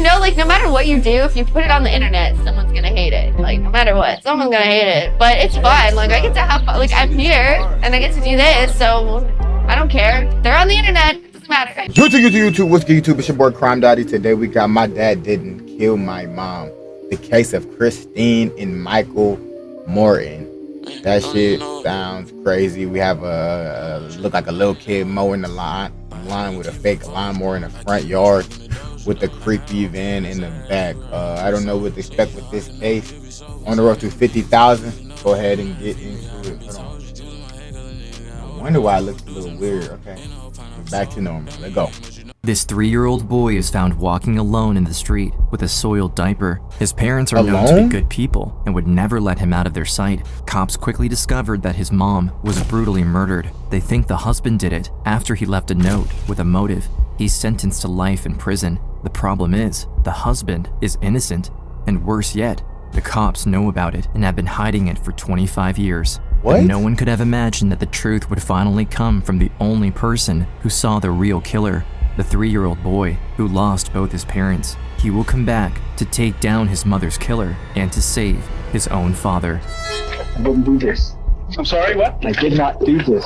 know, like, no matter what you do, if you put it on the internet, someone's gonna hate it. Like, no matter what, someone's gonna hate it. But it's fun. Like, I get to have fun. Like, I'm here, and I get to do this, so I don't care. They're on the internet. It doesn't matter. YouTube. What's good, YouTube? It's your boy, Crime Daddy. Today we got My Dad Didn't Kill My Mom. The case of Christine and Michael Morton. That shit sounds crazy. We have look like a little kid mowing the lawn with a fake lawnmower in the front yard with a creepy van in the back. I don't know what to expect with this case. On the road to 50,000. Go ahead and get into it. Hold on. I wonder why it looks a little weird. Okay, back to normal. Let's go. This 3-year-old boy is found walking alone in the street with a soiled diaper. His parents are known to be good people and would never let him out of their sight. Cops quickly discovered that his mom was brutally murdered. They think the husband did it after he left a note with a motive. He's sentenced to life in prison. The problem is, the husband is innocent. And worse yet, the cops know about it and have been hiding it for 25 years. What? No one could have imagined that the truth would finally come from the only person who saw the real killer. The 3-year-old boy who lost both his parents. He will come back to take down his mother's killer and to save his own father. I didn't do this. I'm sorry, what? I did not do this.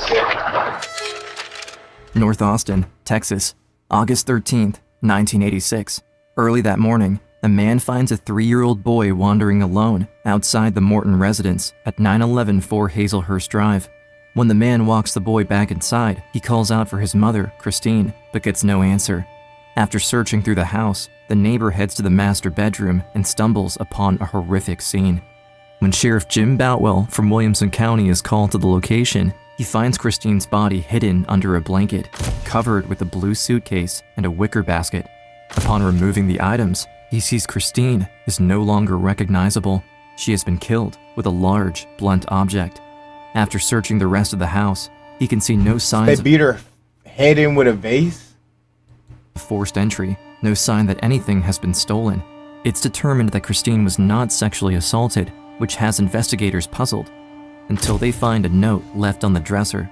North Austin, Texas, August 13th, 1986. Early that morning, a man finds a 3-year-old boy wandering alone outside the Morton residence at 911 4 Hazelhurst Drive. When the man walks the boy back inside, he calls out for his mother, Christine, but gets no answer. After searching through the house, the neighbor heads to the master bedroom and stumbles upon a horrific scene. When Sheriff Jim Boutwell from Williamson County is called to the location, he finds Christine's body hidden under a blanket, covered with a blue suitcase and a wicker basket. Upon removing the items, he sees Christine is no longer recognizable. She has been killed with a large, blunt object. After searching the rest of the house, he can see no signs They beat her head in with a vase? of forced entry, no sign that anything has been stolen. It's determined that Christine was not sexually assaulted, which has investigators puzzled, until they find a note left on the dresser.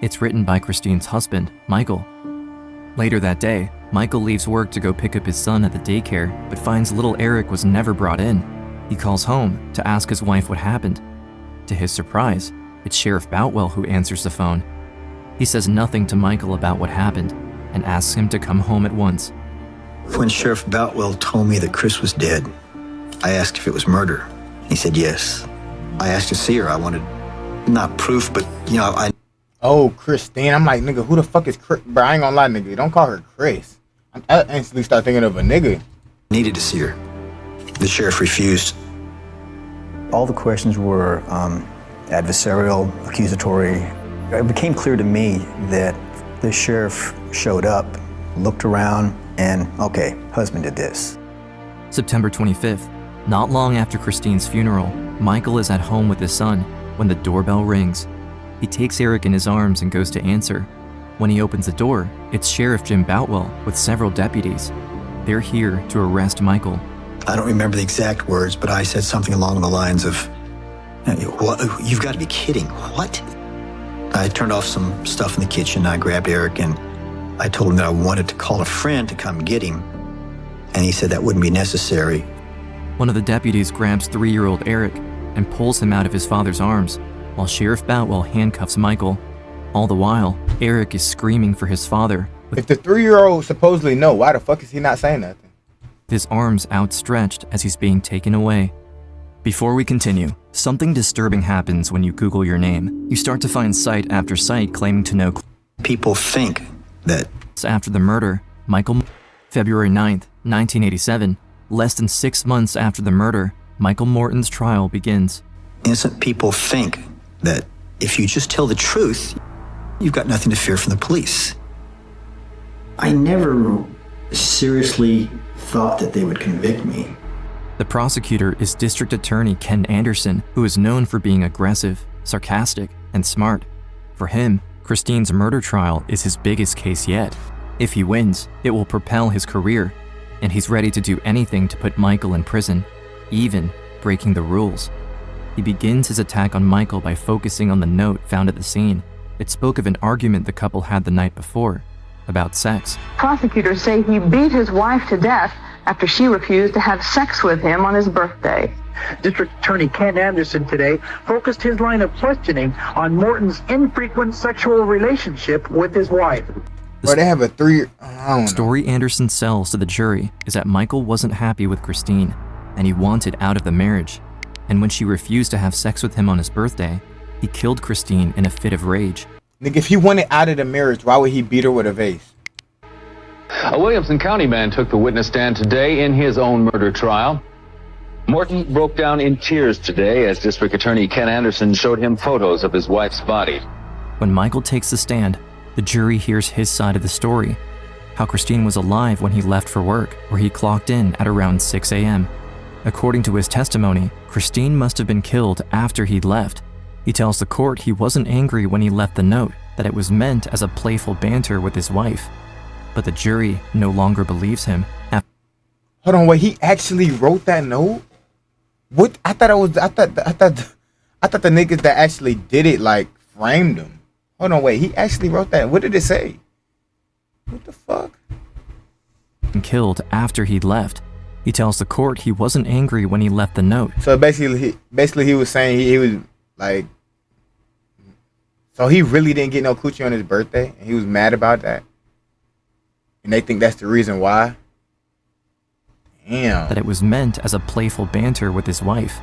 It's written by Christine's husband, Michael. Later that day, Michael leaves work to go pick up his son at the daycare, but finds little Eric was never brought in. He calls home to ask his wife what happened. To his surprise, it's Sheriff Boutwell who answers the phone. He says nothing to Michael about what happened and asks him to come home at once. When Sheriff Boutwell told me that Chris was dead, I asked if it was murder. He said yes. I asked to see her. I wanted, not proof, but, I... Oh, Christine. I'm like, nigga, who the fuck is Chris? Bro, I ain't gonna lie, nigga. Don't call her Chris. I instantly start thinking of a nigga. needed to see her. The sheriff refused. All the questions were adversarial, accusatory. It became clear to me that the sheriff showed up, looked around, and okay, husband did this. September 25th, not long after Christine's funeral, Michael is at home with his son when the doorbell rings. He takes Eric in his arms and goes to answer. When he opens the door, it's Sheriff Jim Boutwell with several deputies. They're here to arrest Michael. I don't remember the exact words, but I said something along the lines of, "What? You've got to be kidding. What?" I turned off some stuff in the kitchen. I grabbed Eric and I told him that I wanted to call a friend to come get him. And he said that wouldn't be necessary. One of the deputies grabs 3-year-old Eric and pulls him out of his father's arms, while Sheriff Boutwell handcuffs Michael. All the while, Eric is screaming for his father. If the 3-year-old supposedly know, why the fuck is he not saying nothing? His arms outstretched as he's being taken away. Before we continue, something disturbing happens when you Google your name. You start to find site after site claiming to know People think that after the murder, Michael. February 9th, 1987, less than 6 months after the murder, Michael Morton's trial begins. innocent people think that if you just tell the truth, you've got nothing to fear from the police. I never seriously thought that they would convict me. The prosecutor is District Attorney Ken Anderson, who is known for being aggressive, sarcastic, and smart. For him, Christine's murder trial is his biggest case yet. If he wins, it will propel his career, and he's ready to do anything to put Michael in prison, even breaking the rules. He begins his attack on Michael by focusing on the note found at the scene. It spoke of an argument the couple had the night before, about sex. Prosecutors say he beat his wife to death after she refused to have sex with him on his birthday. District Attorney Ken Anderson today focused his line of questioning on Morton's infrequent sexual relationship with his wife. Bro, they have a I don't know. Story Anderson sells to the jury is that Michael wasn't happy with Christine, and he wanted out of the marriage. And when she refused to have sex with him on his birthday, he killed Christine in a fit of rage. Nigga, if he wanted out of the marriage, why would he beat her with a vase? A Williamson County man took the witness stand today in his own murder trial. Morton broke down in tears today as District Attorney Ken Anderson showed him photos of his wife's body. When Michael takes the stand, the jury hears his side of the story, how Christine was alive when he left for work, where he clocked in at around 6 a.m. According to his testimony, Christine must have been killed after he'd left. He tells the court he wasn't angry when he left the note, that it was meant as a playful banter with his wife. But the jury no longer believes him. Hold on, wait, he actually wrote that note? What? I thought the niggas that actually did it like framed him. Hold on, wait, he actually wrote that. What did it say? What the fuck? Killed after he'd left. He tells the court he wasn't angry when he left the note. So basically he was saying he was like, so he really didn't get no coochie on his birthday, and he was mad about that. And they think that's the reason why. Damn. That it was meant as a playful banter with his wife.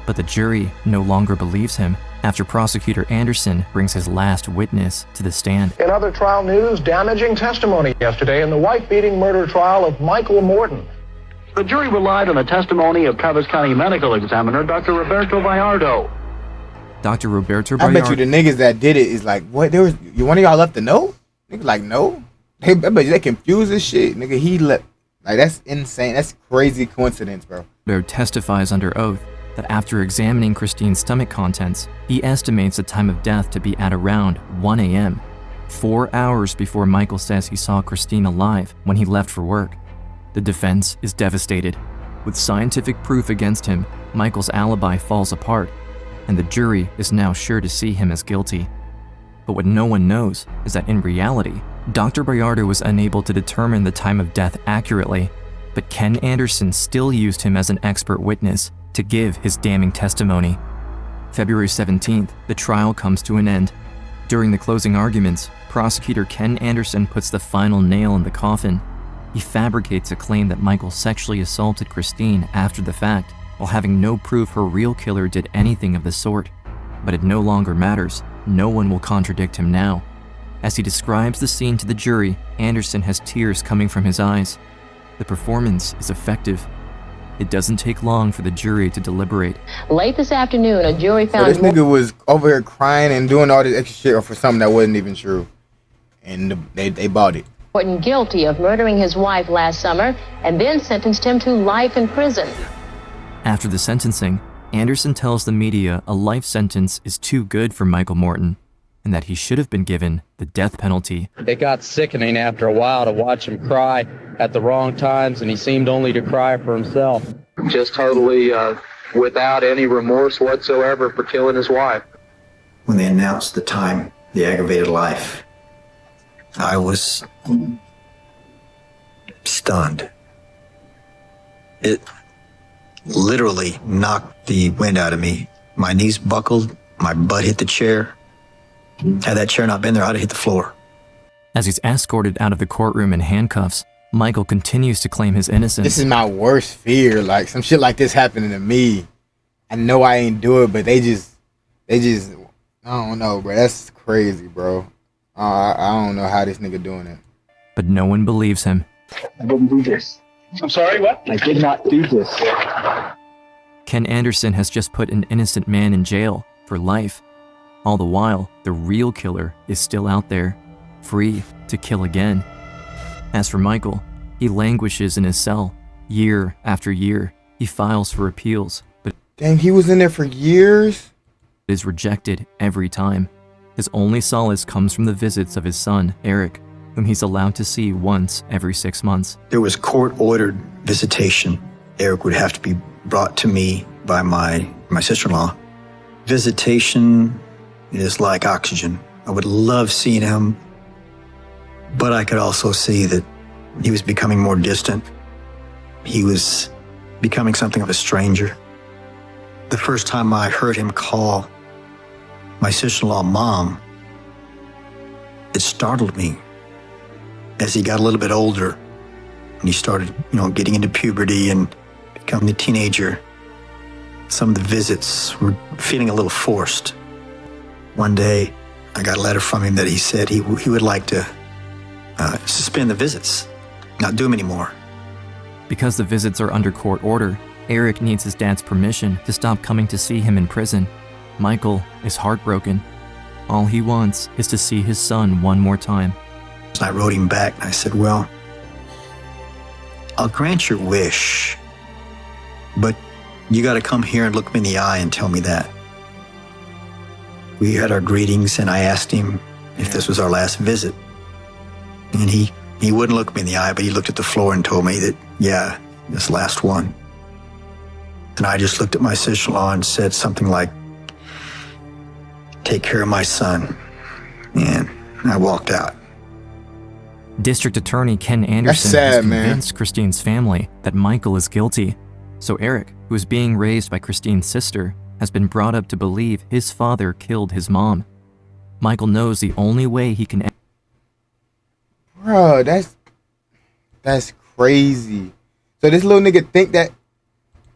But the jury no longer believes him after Prosecutor Anderson brings his last witness to the stand. In other trial news, damaging testimony yesterday in the wife-beating murder trial of Michael Morton. The jury relied on the testimony of Travis County Medical Examiner Dr. Roberto Vallardo. Dr. Roberto I bet Vallardo. you the niggas that did it is like, what? There was one of y'all left the note? Nigga, like, no. I bet you they confused as shit. Nigga, he left. Like, that's insane. That's crazy coincidence, bro. Vallardo testifies under oath that after examining Christine's stomach contents, he estimates the time of death to be at around 1 a.m., 4 hours before Michael says he saw Christine alive when he left for work. The defense is devastated. With scientific proof against him, Michael's alibi falls apart, and the jury is now sure to see him as guilty. But what no one knows is that in reality, Dr. Bayardo was unable to determine the time of death accurately, but Ken Anderson still used him as an expert witness to give his damning testimony. February 17th, the trial comes to an end. During the closing arguments, prosecutor Ken Anderson puts the final nail in the coffin. He fabricates a claim that Michael sexually assaulted Christine after the fact, while having no proof her real killer did anything of the sort. But it no longer matters. No one will contradict him now. As he describes the scene to the jury, Anderson has tears coming from his eyes. The performance is effective. It doesn't take long for the jury to deliberate. Late this afternoon, a jury So found this nigga was over here crying and doing all this extra shit for something that wasn't even true. And they bought it. Morton guilty of murdering his wife last summer and then sentenced him to life in prison. After the sentencing, Anderson tells the media a life sentence is too good for Michael Morton, and that he should have been given the death penalty. It got sickening after a while to watch him cry at the wrong times, and he seemed only to cry for himself. Just totally without any remorse whatsoever for killing his wife. When they announced the time, the aggravated life, I was stunned. It literally knocked the wind out of me. My knees buckled, my butt hit the chair. Had that chair not been there, I'd have hit the floor. As he's escorted out of the courtroom in handcuffs, Michael continues to claim his innocence. This is my worst fear. Like, some shit like this happening to me. I know I ain't do it, but they just, I don't know, bro. That's crazy, bro. I don't know how this nigga doing it. But no one believes him. I didn't do this. I'm sorry, what? I did not do this. Ken Anderson has just put an innocent man in jail for life. All the while, the real killer is still out there, free to kill again. As for Michael, he languishes in his cell. Year after year, he files for appeals, but Dang, he was in there for years? is rejected every time. His only solace comes from the visits of his son, Eric, whom he's allowed to see once every 6 months. There was court-ordered visitation. Eric would have to be brought to me by my sister-in-law. Visitation is like oxygen. I would love seeing him, but I could also see that he was becoming more distant. He was becoming something of a stranger. The first time I heard him call my sister-in-law Mom, it startled me. As he got a little bit older, and he started, getting into puberty and becoming a teenager, some of the visits were feeling a little forced. One day, I got a letter from him that he said he would like to suspend the visits, not do them anymore. Because the visits are under court order, Eric needs his dad's permission to stop coming to see him in prison. Michael is heartbroken. All he wants is to see his son one more time. I wrote him back and I said, well, I'll grant your wish, but you got to come here and look me in the eye and tell me that. We had our greetings and I asked him if this was our last visit. And he wouldn't look me in the eye, but he looked at the floor and told me that, yeah, this last one. And I just looked at my sister-in-law and said something like, take care of my son. And I walked out. District Attorney Ken Anderson has convinced Christine's family that Michael is guilty. So Eric, who is being raised by Christine's sister, has been brought up to believe his father killed his mom. Michael knows the only way he can... Bro, that's crazy. So this little nigga think that...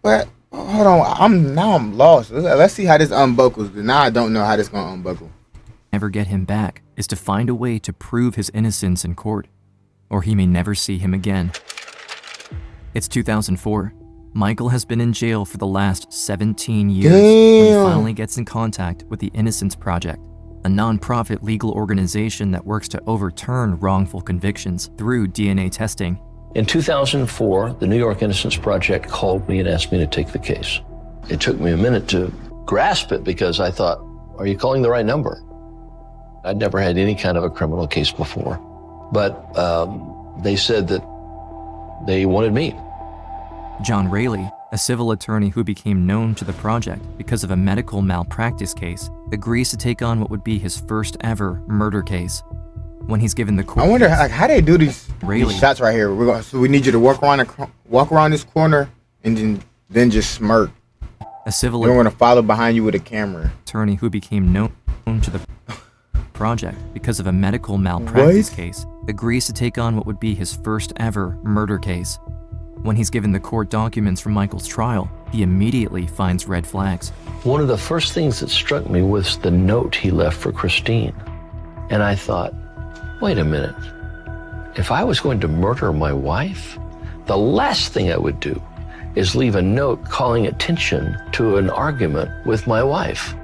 But, hold on, I'm lost. Let's see how this unbuckles. Now I don't know how this gonna unbuckle. Never get him back is to find a way to prove his innocence in court, or he may never see him again. It's 2004. Michael has been in jail for the last 17 years when he finally gets in contact with the Innocence Project, a non-profit legal organization that works to overturn wrongful convictions through DNA testing. In 2004, the New York Innocence Project called me and asked me to take the case. It took me a minute to grasp it because I thought, are you calling the right number? I'd never had any kind of a criminal case before, but they said that they wanted me. John Raley, a civil attorney who became known to the project because of a medical malpractice case, agrees to take on what would be his first ever murder case. When he's given the court, I wonder how they do these shots right here. So we need you to walk around this corner and then just smirk. A civil We're going to follow behind you with a camera. Attorney who became known to the project because of a medical malpractice case agrees to take on what would be his first ever murder case. When he's given the court documents from Michael's trial, he immediately finds red flags. One of the first things that struck me was the note he left for Christine. And I thought, wait a minute. If I was going to murder my wife, the last thing I would do is leave a note calling attention to an argument with my wife.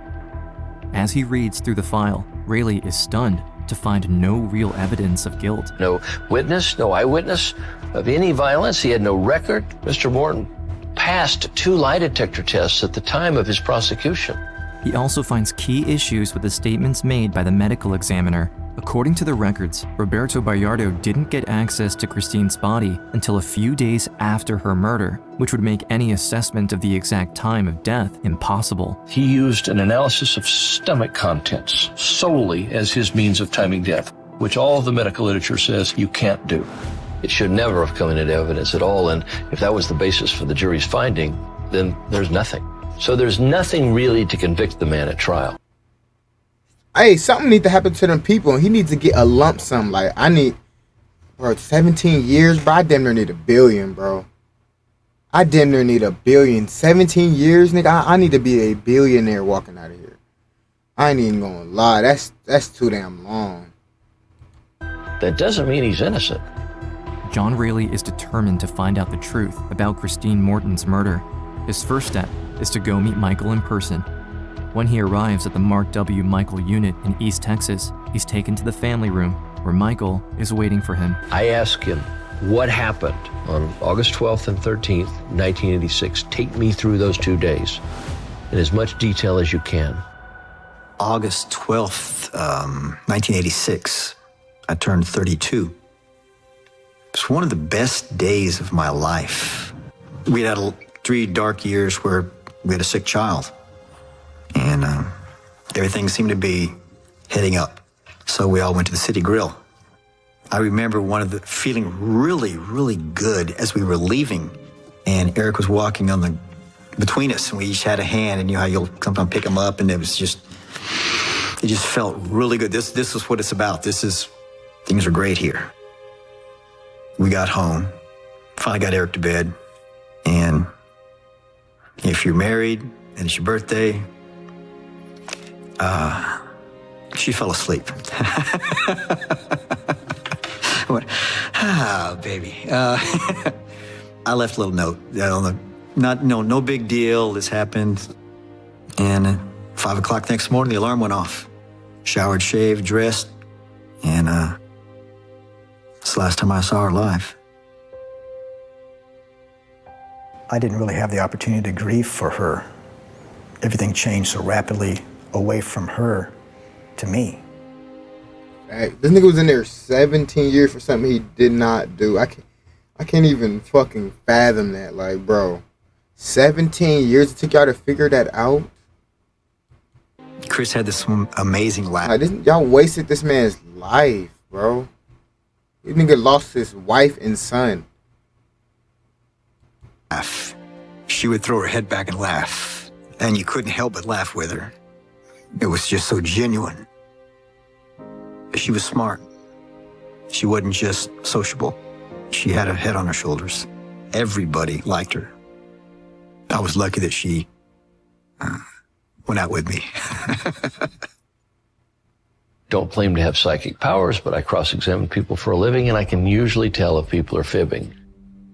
As he reads through the file, Raley is stunned to find no real evidence of guilt. No witness, no eyewitness of any violence. He had no record. Mr. Morton passed 2 lie detector tests at the time of his prosecution. He also finds key issues with the statements made by the medical examiner. According to the records, Roberto Bayardo didn't get access to Christine's body until a few days after her murder, which would make any assessment of the exact time of death impossible. He used an analysis of stomach contents solely as his means of timing death, which all of the medical literature says you can't do. It should never have come into evidence at all, and if that was the basis for the jury's finding, then there's nothing. So there's nothing really to convict the man at trial. Hey, something needs to happen to them people. He needs to get a lump sum. Like, I need, bro, 17 years, bro. I damn near need $1 billion, bro. I damn near need $1 billion. 17 years, nigga. I need to be a billionaire walking out of here. I ain't even gonna lie. That's too damn long. That doesn't mean he's innocent. John Raley is determined to find out the truth about Christine Morton's murder. His first step is to go meet Michael in person. When he arrives at the Mark W. Michael unit in East Texas, he's taken to the family room where Michael is waiting for him. I ask him, what happened on August 12th and 13th, 1986? Take me through those 2 days in as much detail as you can. August 12th, 1986, I turned 32. It was one of the best days of my life. We had 3 dark years where we had a sick child. And everything seemed to be heading up. So we all went to the City Grill. I remember feeling really, really good as we were leaving And Eric was walking between us, and we each had a hand, and you know how you'll sometimes pick him up, and it just felt really good. This is what it's about. Things are great here. We got home, finally got Eric to bed, and if you're married and it's your birthday, she fell asleep. What? Baby. I left a little note on no big deal. This happened. And at 5 o'clock next morning, the alarm went off. Showered, shaved, dressed, and it's the last time I saw her live. I didn't really have the opportunity to grieve for her. Everything changed so rapidly away from her to me. Hey, this nigga was in there 17 years for something he did not do. I can't even fucking fathom that. Like, bro, 17 years it took y'all to figure that out? Chris had this amazing laugh. Like, y'all wasted this man's life, bro. This nigga lost his wife and son. She would throw her head back and laugh, and you couldn't help but laugh with her. It was just so genuine. She was smart. She wasn't just sociable. She had a head on her shoulders. Everybody liked her. I was lucky that she went out with me. Don't claim to have psychic powers, but I cross-examine people for a living, and I can usually tell if people are fibbing.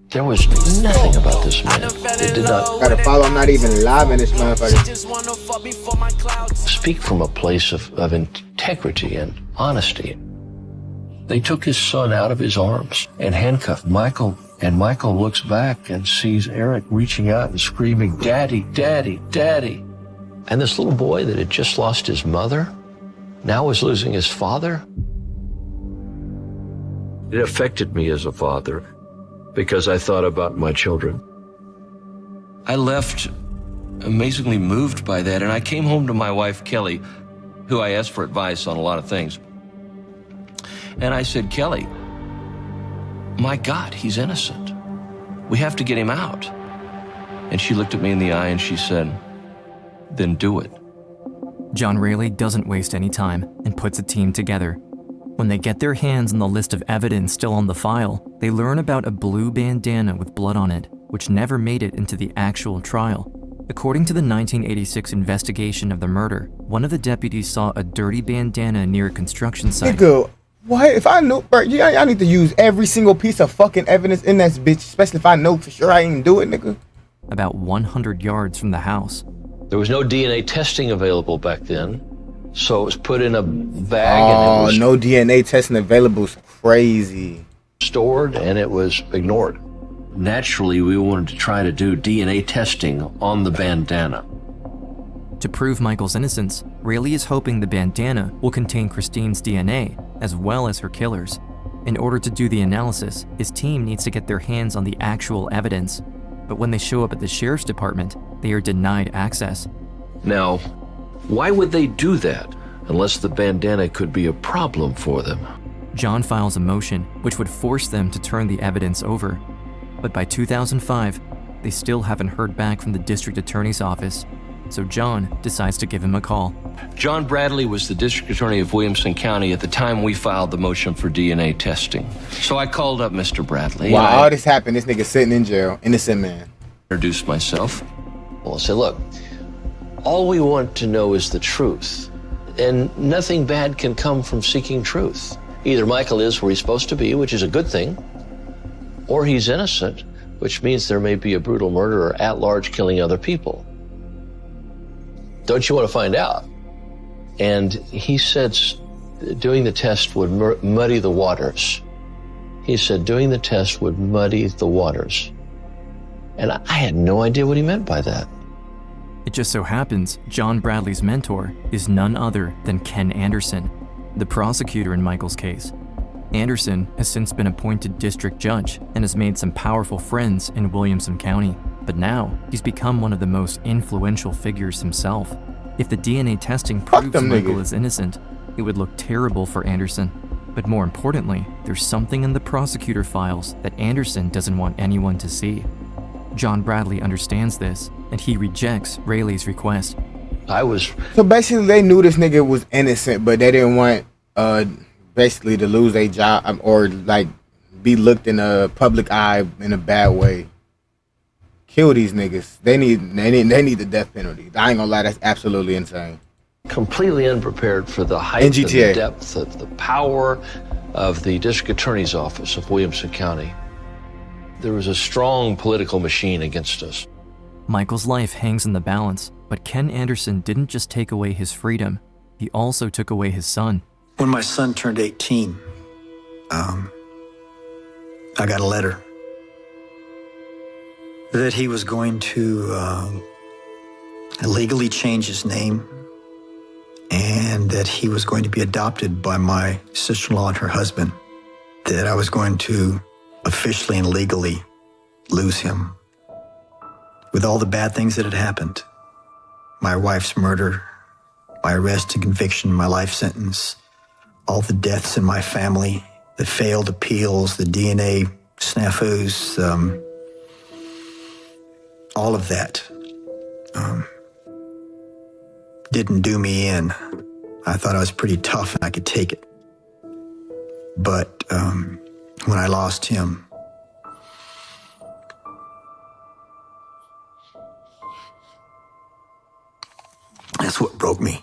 There was nothing about this man. It did not. Gotta follow, I'm not even live in this motherfucker. Speak from a place of integrity and honesty. They took his son out of his arms and handcuffed Michael, and Michael looks back and sees Eric reaching out and screaming, "Daddy, Daddy, Daddy." And this little boy that had just lost his mother now was losing his father. It affected me as a father because I thought about my children. I left amazingly moved by that, and I came home to my wife, Kelly, who I asked for advice on a lot of things. And I said, "Kelly, my God, he's innocent. We have to get him out." And she looked at me in the eye and she said, "Then do it." John Rayleigh doesn't waste any time and puts a team together. When they get their hands on the list of evidence still on the file, they learn about a blue bandana with blood on it, which never made it into the actual trial. According to the 1986 investigation of the murder, one of the deputies saw a dirty bandana near a construction site. Nigga, what? If I know, bro, I need to use every single piece of fucking evidence in that bitch, especially if I know for sure I ain't do it, nigga. About 100 yards from the house. There was no DNA testing available back then, so it was put in a bag and it was no DNA testing available is crazy. Stored and it was ignored. Naturally, we wanted to try to do DNA testing on the bandana. To prove Michael's innocence, Rayleigh is hoping the bandana will contain Christine's DNA, as well as her killer's. In order to do the analysis, his team needs to get their hands on the actual evidence. But when they show up at the sheriff's department, they are denied access. Now, why would they do that unless the bandana could be a problem for them? John files a motion which would force them to turn the evidence over. But by 2005, they still haven't heard back from the district attorney's office, so John decides to give him a call. John Bradley was the district attorney of Williamson County at the time we filed the motion for DNA testing. So I called up Mr. Bradley. While all this happened, this nigga sitting in jail, innocent man. Introduced myself. Well, I said, "Look, all we want to know is the truth, and nothing bad can come from seeking truth. Either Michael is where he's supposed to be, which is a good thing, or he's innocent, which means there may be a brutal murderer at large killing other people. Don't you want to find out?" And he said doing the test would muddy the waters. He said doing the test would muddy the waters. And I had no idea what he meant by that. It just so happens John Bradley's mentor is none other than Ken Anderson, the prosecutor in Michael's case. Anderson has since been appointed district judge and has made some powerful friends in Williamson County, but now he's become one of the most influential figures himself. If the DNA testing proves Michael is innocent, it would look terrible for Anderson. But more importantly, there's something in the prosecutor files that Anderson doesn't want anyone to see. John Bradley understands this, and he rejects Rayleigh's request. So basically, they knew this nigga was innocent, but they didn't want basically to lose their job or like be looked in a public eye in a bad way. Kill these niggas. They need the death penalty. I ain't gonna lie, that's absolutely insane. Completely unprepared for the height and the depth of the power of the district attorney's office of Williamson County. There was a strong political machine against us. Michael's life hangs in the balance, but Ken Anderson didn't just take away his freedom, he also took away his son. When my son turned 18, I got a letter that he was going to legally change his name and that he was going to be adopted by my sister-in-law and her husband, that I was going to officially and legally lose him. With all the bad things that had happened, my wife's murder, my arrest and conviction, my life sentence, all the deaths in my family, the failed appeals, the DNA snafus, all of that didn't do me in. I thought I was pretty tough and I could take it. But when I lost him, that's what broke me.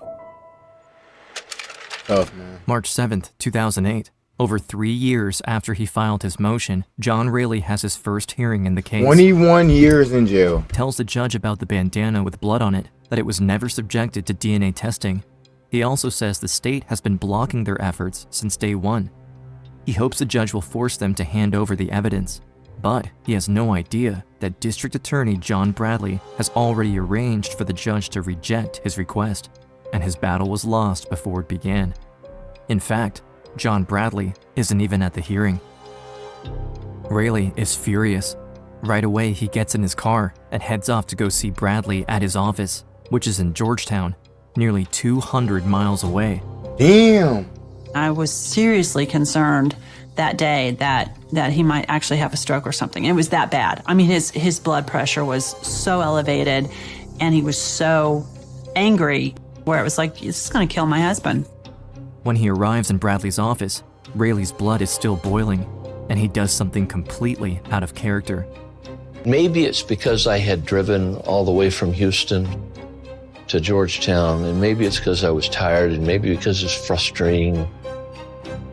Tough, man. March 7th, 2008. Over 3 years after he filed his motion, John Rayleigh has his first hearing in the case. 21 years in jail. Tells the judge about the bandana with blood on it, that it was never subjected to DNA testing. He also says the state has been blocking their efforts since day one. He hopes the judge will force them to hand over the evidence. But he has no idea that District Attorney John Bradley has already arranged for the judge to reject his request, and his battle was lost before it began. In fact, John Bradley isn't even at the hearing. Rayleigh is furious. Right away, he gets in his car and heads off to go see Bradley at his office, which is in Georgetown, nearly 200 miles away. Damn! I was seriously concerned that day that he might actually have a stroke or something. It was that bad. I mean, his blood pressure was so elevated, and he was so angry, where it was like, this is going to kill my husband. When he arrives in Bradley's office, Rayleigh's blood is still boiling, and he does something completely out of character. Maybe it's because I had driven all the way from Houston to Georgetown, and maybe it's because I was tired, and maybe because it's frustrating.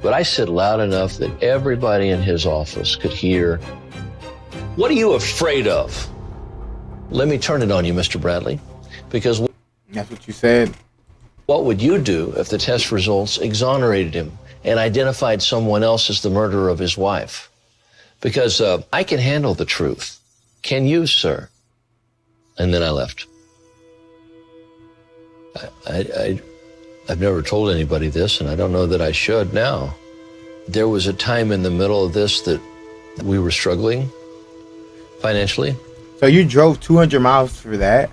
But I said loud enough that everybody in his office could hear, "What are you afraid of?" Let me turn it on you, Mr. Bradley, because that's what you said. What would you do if the test results exonerated him and identified someone else as the murderer of his wife? Because I can handle the truth. Can you, sir? And then I left. I've never told anybody this, and I don't know that I should now. There was a time in the middle of this that we were struggling financially. So you drove 200 miles for that?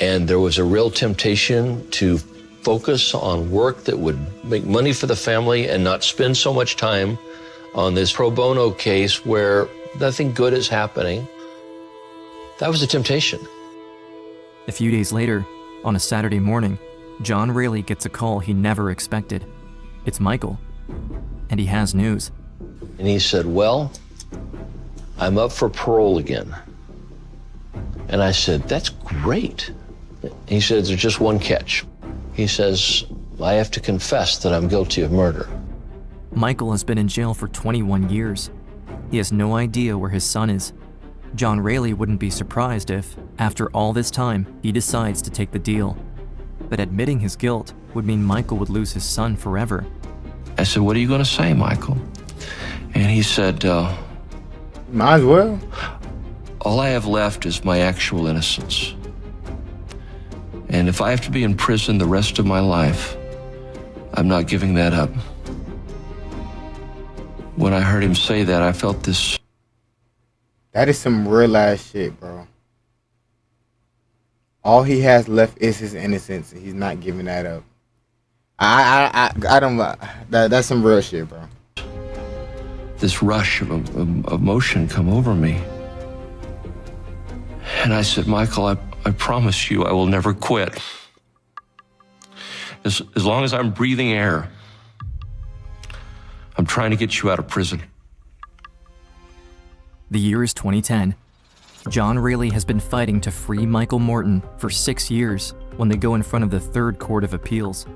And there was a real temptation to focus on work that would make money for the family and not spend so much time on this pro bono case where nothing good is happening. That was a temptation. A few days later, on a Saturday morning, John Rayleigh gets a call he never expected. It's Michael, and he has news. And he said, "Well, I'm up for parole again." And I said, "That's great." He said, "There's just one catch." He says, "I have to confess that I'm guilty of murder." Michael has been in jail for 21 years. He has no idea where his son is. John Rayleigh wouldn't be surprised if, after all this time, he decides to take the deal. But admitting his guilt would mean Michael would lose his son forever. I said, "What are you going to say, Michael?" And he said, might as well. "All I have left is my actual innocence. And if I have to be in prison the rest of my life, I'm not giving that up." When I heard him say that, I felt this. That is some real ass shit, bro. All he has left is his innocence. He's not giving that up. I don't. That's some real shit, bro. This rush of emotion come over me. And I said, Michael, I promise you I will never quit. As long as I'm breathing air, I'm trying to get you out of prison. The year is 2010. John Raley has been fighting to free Michael Morton for 6 years when they go in front of the Third Court of Appeals.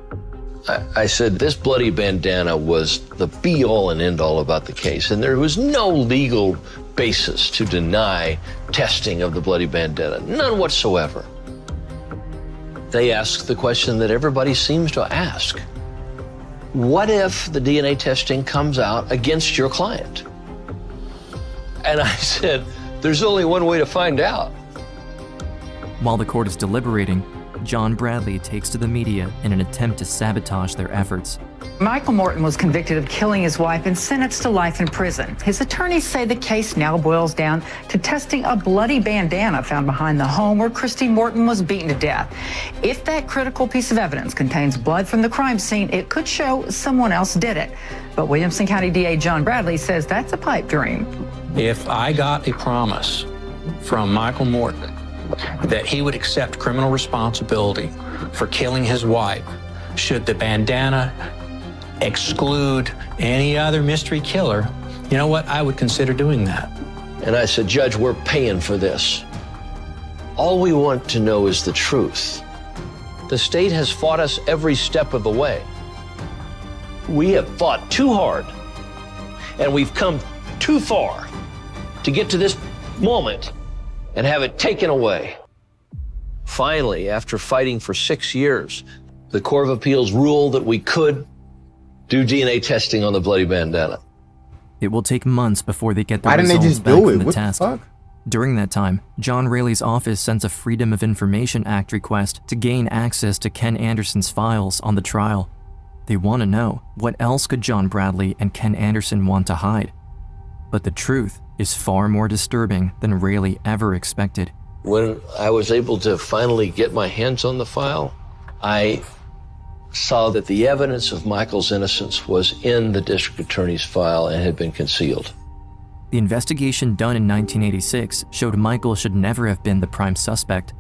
I said this bloody bandana was the be-all and end-all about the case, and there was no legal basis to deny testing of the bloody bandana, none whatsoever. They asked the question that everybody seems to ask. What if the DNA testing comes out against your client? And I said, there's only one way to find out. While the court is deliberating, John Bradley takes to the media in an attempt to sabotage their efforts. Michael Morton was convicted of killing his wife and sentenced to life in prison. His attorneys say the case now boils down to testing a bloody bandana found behind the home where Christine Morton was beaten to death. If that critical piece of evidence contains blood from the crime scene, it could show someone else did it. But Williamson County DA John Bradley says that's a pipe dream. If I got a promise from Michael Morton that he would accept criminal responsibility for killing his wife, should the bandana exclude any other mystery killer, you know what? I would consider doing that. And I said, Judge, we're paying for this. All we want to know is the truth. The state has fought us every step of the way. We have fought too hard, and we've come too far to get to this moment and have it taken away. Finally, after fighting for 6 years, the Court of Appeals ruled that we could do DNA testing on the bloody bandana. It will take months before they get the Why didn't they results just back do from it? the What the test. fuck? During that time, John Raley's office sends a Freedom of Information Act request to gain access to Ken Anderson's files on the trial. They want to know, what else could John Bradley and Ken Anderson want to hide? But the truth is far more disturbing than Raley ever expected. When I was able to finally get my hands on the file, I saw that the evidence of Michael's innocence was in the district attorney's file and had been concealed. The investigation done in 1986 showed Michael should never have been the prime suspect.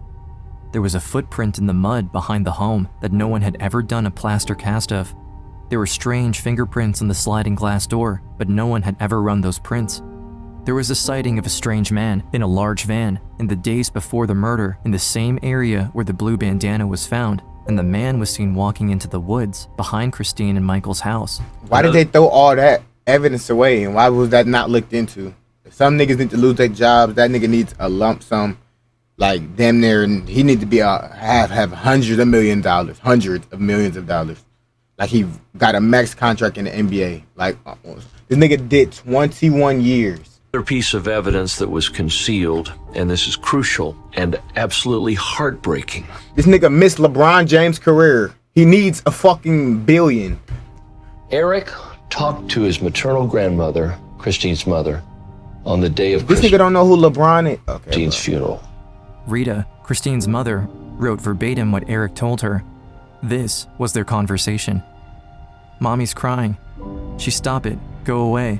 There was a footprint in the mud behind the home that no one had ever done a plaster cast of. There were strange fingerprints on the sliding glass door, but no one had ever run those prints. There was a sighting of a strange man in a large van in the days before the murder in the same area where the blue bandana was found, and the man was seen walking into the woods behind Christine and Michael's house. Why did they throw all that evidence away, and why was that not looked into? If some niggas need to lose their jobs, that nigga needs a lump sum, like damn near, and he need to be have hundreds of millions of dollars. Like he got a max contract in the NBA. Like this nigga did 21 years. Another piece of evidence that was concealed, and this is crucial and absolutely heartbreaking. This nigga missed LeBron James' career. He needs a fucking billion. Eric talked to his maternal grandmother, Christine's mother, on the day of This nigga don't know who LeBron is. Okay, Christine's funeral. Rita, Christine's mother, wrote verbatim what Eric told her. This was their conversation. Mommy's crying. She stop it. Go away.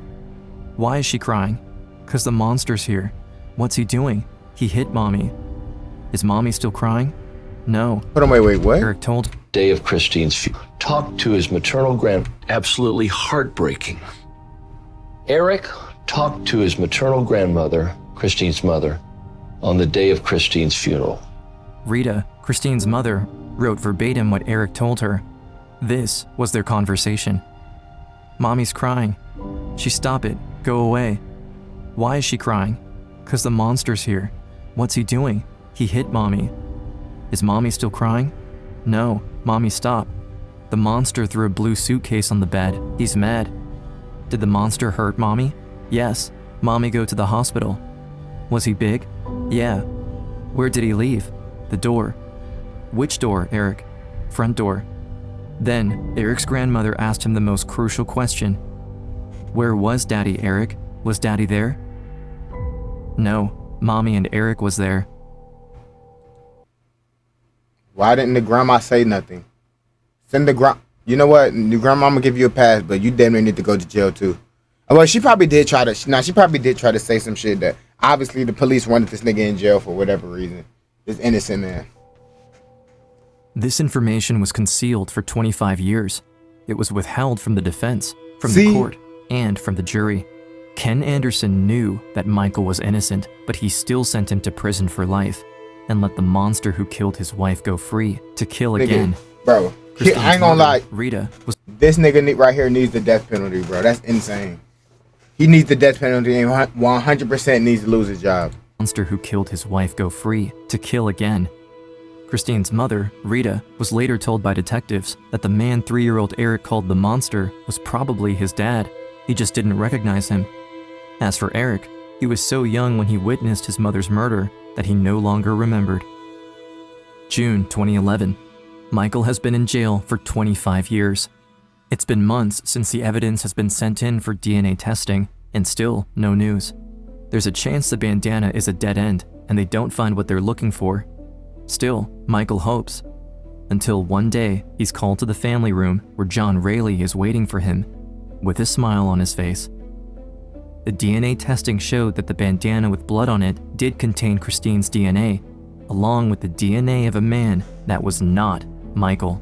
Why is she crying? 'Cause the monster's here. What's he doing? He hit Mommy. Is Mommy still crying? No. Hold on, wait, what? Eric told. Day of Christine's funeral. Talked to his maternal absolutely heartbreaking. Eric talked to his maternal grandmother, Christine's mother, on the day of Christine's funeral. Rita, Christine's mother, wrote verbatim what Eric told her. This was their conversation. Mommy's crying. She stop it. Go away. Why is she crying? 'Cause the monster's here. What's he doing? He hit Mommy. Is Mommy still crying? No. Mommy stop. The monster threw a blue suitcase on the bed. He's mad. Did the monster hurt Mommy? Yes. Mommy go to the hospital. Was he big? Yeah. Where did he leave? The door. Which door, Eric? Front door. Then, Eric's grandmother asked him the most crucial question. Where was Daddy, Eric? Was Daddy there? No, Mommy and Eric was there. Why didn't the grandma say nothing? Send the you know what? The grandma, I'm gonna give you a pass, but you damn near need to go to jail too. Well, she probably did try to. She probably did try to say some shit that Obviously, the police wanted this nigga in jail for whatever reason. This innocent man. This information was concealed for 25 years. It was withheld from the defense, from See? the court, and from the jury. Ken Anderson knew that Michael was innocent, but he still sent him to prison for life and let the monster who killed his wife go free to kill Nigga, again. bro, Christine's I ain't gonna mother, lie. Rita was This nigga right here needs the death penalty, bro. That's insane. He needs the death penalty and 100% needs to lose his job. monster who killed his wife go free to kill again. Christine's mother, Rita, was later told by detectives that the man 3-year-old Eric called the monster was probably his dad. He just didn't recognize him. As for Eric, he was so young when he witnessed his mother's murder that he no longer remembered. June 2011. Michael has been in jail for 25 years. It's been months since the evidence has been sent in for DNA testing, and still no news. There's a chance the bandana is a dead end, and they don't find what they're looking for. Still, Michael hopes. Until one day, he's called to the family room where John Rayleigh is waiting for him, with a smile on his face. The DNA testing showed that the bandana with blood on it did contain Christine's DNA, along with the DNA of a man that was not Michael.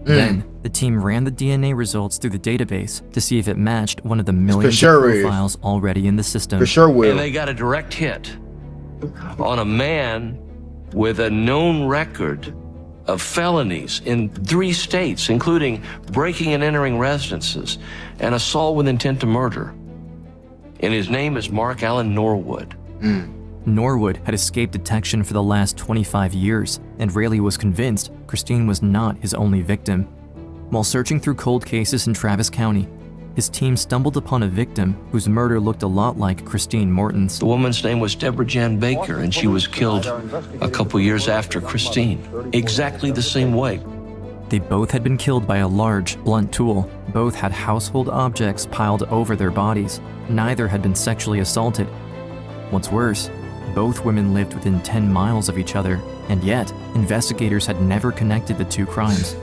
Then, the team ran the DNA results through the database to see if it matched one of the millions of profiles already in the system. For sure will. And they got a direct hit on a man with a known record of felonies in 3 states, including breaking and entering residences and assault with intent to murder. And his name is Mark Allen Norwood. Norwood had escaped detection for the last 25 years, and Rayleigh was convinced Christine was not his only victim. While searching through cold cases in Travis County, his team stumbled upon a victim whose murder looked a lot like Christine Morton's. The woman's name was Deborah Jan Baker, and she was killed a couple years after Christine, exactly the same way. They both had been killed by a large, blunt tool. Both had household objects piled over their bodies. Neither had been sexually assaulted. What's worse, both women lived within 10 miles of each other, and yet, investigators had never connected the 2 crimes.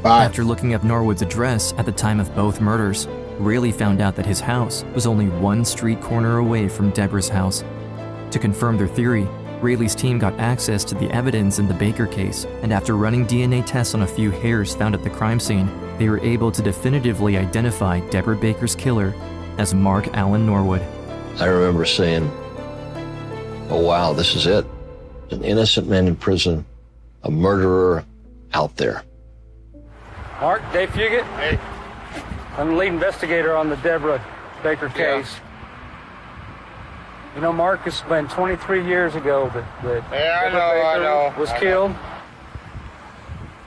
After looking up Norwood's address at the time of both murders, Rayleigh found out that his house was only 1 street corner away from Deborah's house. To confirm their theory, Rayleigh's team got access to the evidence in the Baker case, and after running DNA tests on a few hairs found at the crime scene, they were able to definitively identify Deborah Baker's killer as Mark Allen Norwood. I remember saying, oh wow, this is it. An innocent man in prison, a murderer out there. Mark, Dave Fugit. Hey. I'm the lead investigator on the Deborah Baker case. You know, Mark, it's been 23 years ago that Deborah Baker was killed.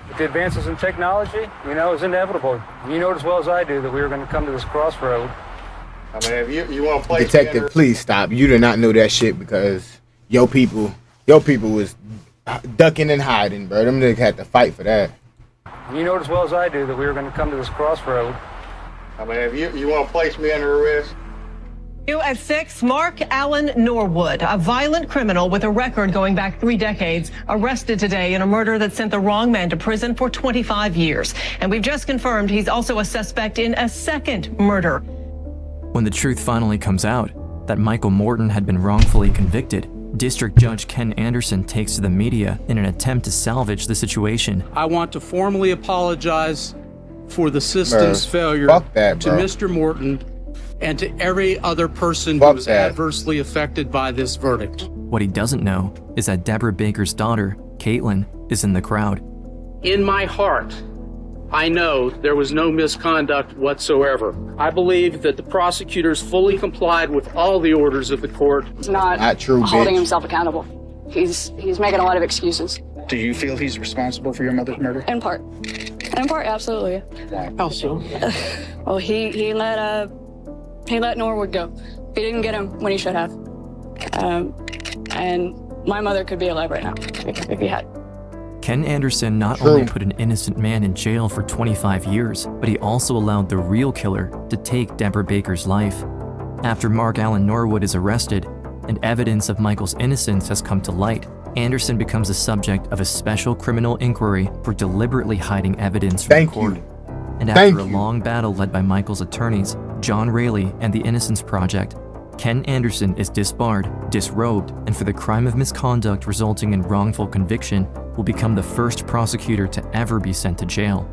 With the advances in technology, you know, it was inevitable. You know it as well as I do that we were going to come to this crossroad. I mean, if you want to play Detective, please stop. You did not know that shit because your people was ducking and hiding, bro. Them niggas had to fight for that. You know it as well as I do that we were going to come to this crossroad. I mean, if you want to place me under arrest. New at 6, Mark Allen Norwood, a violent criminal with a record going back 3 decades, arrested today in a murder that sent the wrong man to prison for 25 years. And we've just confirmed he's also a suspect in a second murder. When the truth finally comes out, that Michael Morton had been wrongfully convicted, District Judge Ken Anderson takes to the media in an attempt to salvage the situation. I want to formally apologize for the system's failure to Mr. Morton and to every other person who was adversely affected by this verdict. What he doesn't know is that Deborah Baker's daughter, Caitlin, is in the crowd. In my heart, I know there was no misconduct whatsoever. I believe that the prosecutors fully complied with all the orders of the court. He's not holding himself accountable. He's making a lot of excuses. Do you feel he's responsible for your mother's murder? In part. In part, absolutely. Why? How so? Well, he let Norwood go. He didn't get him when he should have. And my mother could be alive right now if he had. Ken Anderson not only put an innocent man in jail for 25 years, but he also allowed the real killer to take Deborah Baker's life. After Mark Allen Norwood is arrested, and evidence of Michael's innocence has come to light, Anderson becomes the subject of a special criminal inquiry for deliberately hiding evidence from the court. And after a long battle led by Michael's attorneys, John Rayleigh and the Innocence Project, Ken Anderson is disbarred, disrobed, and for the crime of misconduct resulting in wrongful conviction, will become the first prosecutor to ever be sent to jail.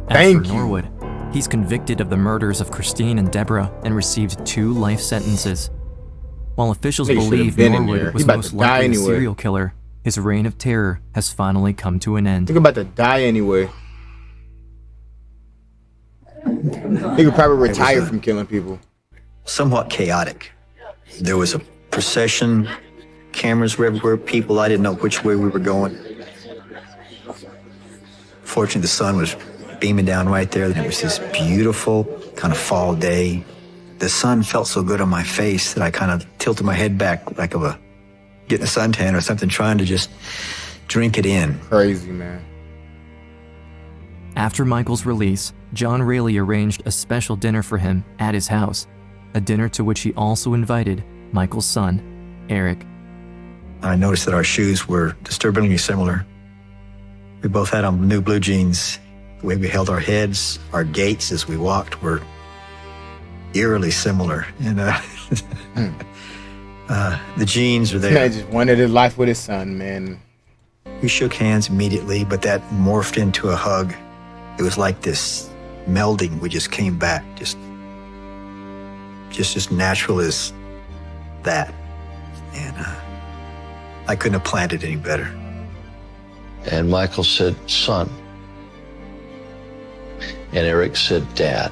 As for Norwood, he's convicted of the murders of Christine and Deborah and received 2 life sentences. While officials believe Norwood was most likely a serial killer, his reign of terror has finally come to an end. He's about to die anyway. He could probably retire from killing people. Somewhat chaotic. There was a procession, cameras were everywhere, people, I didn't know which way we were going. Fortunately, the sun was beaming down right there, and it was this beautiful kind of fall day. The sun felt so good on my face that I kind of tilted my head back like of getting a suntan or something, trying to just drink it in. Crazy, man. After Michael's release, John Rayleigh arranged a special dinner for him at his house, a dinner to which he also invited Michael's son, Eric. I noticed that our shoes were disturbingly similar. We both had on new blue jeans. The way we held our heads, our gaits as we walked were eerily similar. And the jeans were there. Man just wanted his life with his son, man. We shook hands immediately, but that morphed into a hug. It was like this melding. We just came back, just natural as that. And I couldn't have planned it any better. And Michael said, son. And Eric said, Dad.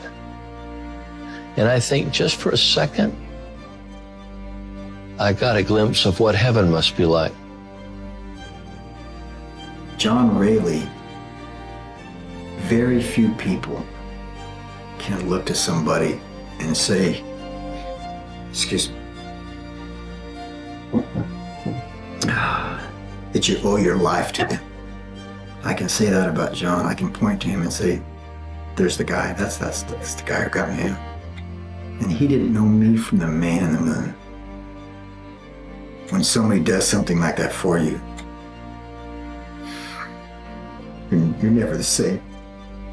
And I think just for a second, I got a glimpse of what heaven must be like. John Rayleigh, very few people can look to somebody and say, excuse me, that you owe your life to them. I can say that about John. I can point to him and say, there's the guy, that's the guy who got me out. And he didn't know me from the man in the moon. When somebody does something like that for you, you're never the same.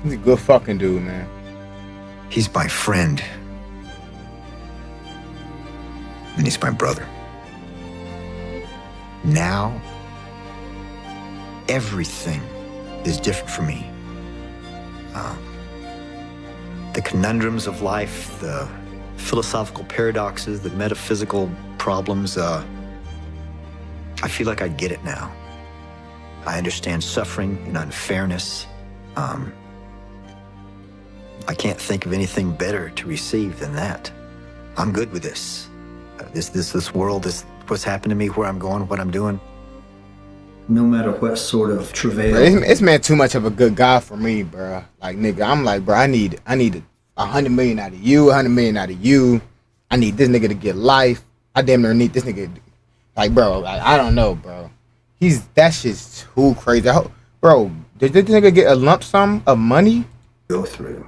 He's a good fucking dude, man. He's my friend. And he's my brother. Now, everything is different for me. The conundrums of life, the philosophical paradoxes, the metaphysical problems, I feel like I get it now. I understand suffering and unfairness. I can't think of anything better to receive than that. I'm good with this. This world, what's happened to me, where I'm going, what I'm doing. No matter what sort of travail. Bro, this man too much of a good guy for me, bro. Like, nigga, I'm like, bro, I need $100 million out of you, $100 million out of you. I need this nigga to get life. I damn near need this nigga. Like, bro, like, I don't know, bro. That shit's too crazy. Bro, did this nigga get a lump sum of money? Go through.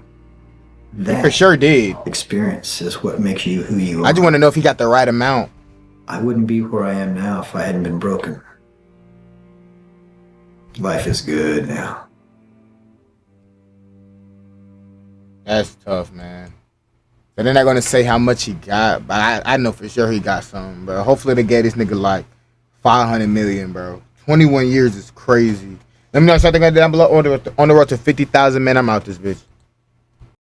He for sure did. Experience is what makes you who you are. I just want to know if he got the right amount. I wouldn't be where I am now if I hadn't been broken. Life is good now. That's tough, man. But they're not gonna say how much he got, but I know for sure he got something, bro. Hopefully they gave this nigga like $500 million, bro. 21 years is crazy. Let me know something down below on the road to 50,000, man. I'm out this bitch.